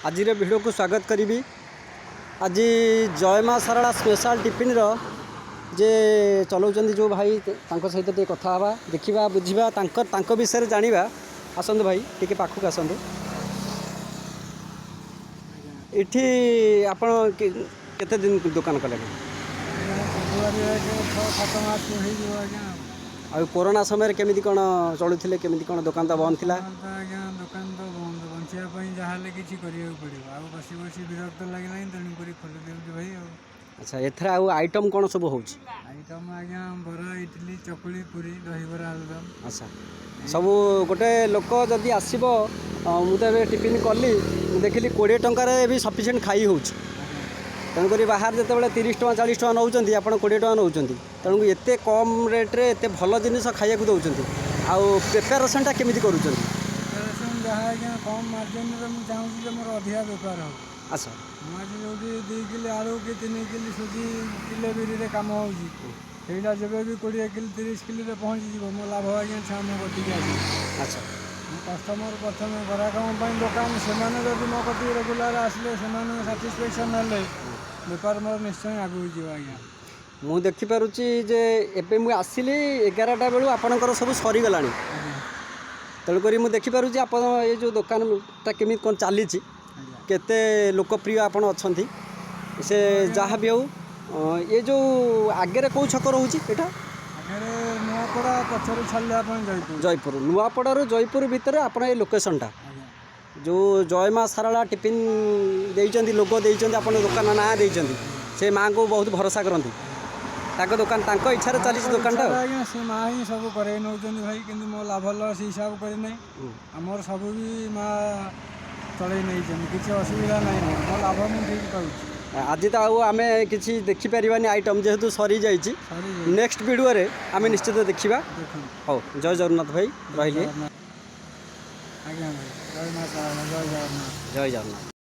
आज वीडियो को स्वागत करी। आज जय माँ सारला स्पेशल टिफिन जे चलाउछन्ती जो भाई सहित टे कथा हवा देखा बुझा विषय जाना। आसतु भाई टे पाखक आसतु। इठी आपण केते दिन दुकान कले? आ कोरोना समय केमिति कोन चलुथिले, केमिति कोन दुकान तो बंद थिला? दुकान तो बंद बचापी जहाँ किसी पड़ो आ बस बस विरक्त लगे तेणुक खोली देवी भाई। अच्छा एथरा आइटम कौन सब हो? आइटम आज्ञा बरा इडली चकुली पूरी दहीबरा आलुदम। अच्छा सब गोटे लोक जदि आसब मुझे टिफिन कली देखिली 20 टंकार भी सफिसीयंट खाई हो। तेणुक बाहर जिते 30 टका 40 टका नौ आप 20 टका नौ तेणुक एत कम रेट्रे एत भल जिनिस खाया दौरान प्रिपेरेसन केमी कर? जहाँ आज्ञा कम मार्जिन मुझे चाहूँगी मोर अधिका बेपार हो। अच्छा मुझे जो 2 किलो आलू कि 3 किलो सुजी किले बिरी कम होगा जब भी 20 किलो 30 किलो पहुँची मो लाभ आज्ञा छा मो कटिक आस। अच्छा कस्टमर प्रथम ग्राहक दुकान से मो कटी रेगुलार आसिले साटिस्फैक्शन हेल्ले बेपार मोर निश्चय आगे आज्ञा। मु देखिपुची जे एबे मु आसिली 11टा बेलू आपणकर सब सरीगला। तेणुक मुझे देखिपुची आप ये जो दुकानटा केमी कौन चली केते लोकप्रिय आपण अच्छा से जहाँ भी हो। ये जो आगे कौ छक रोचे यहाँ नुआपड़ा पचर छाड़ा जयपुर जयपुर नुआपड़ार जयपुर भितर आप लोकेशनटा जो जय माँ सारला टिफिन देइचंदी लोगो देइचंदी आपण दुकान ना देइचंदी से माँ को बहुत भरोसा करती दुकान इच्छा चली दुकान आज्ञा से माँ ही सब करे नौ भाई कि मो लाभ लस हिसाब करना आमर सब भी माँ चल नहीं किसी असुविधा ना मो लाभ मुझे ठीक पाऊँ। आज तो आम कि देखिपार आइटम जेहेतु सरी जाइए नेक्स्ट वीडियो रे आम निश्चित देखा। हाँ जय जगन्नाथ भाई रही। आज्ञा भाई जय माता जय जगन्नाथ। जय जगन्नाथ।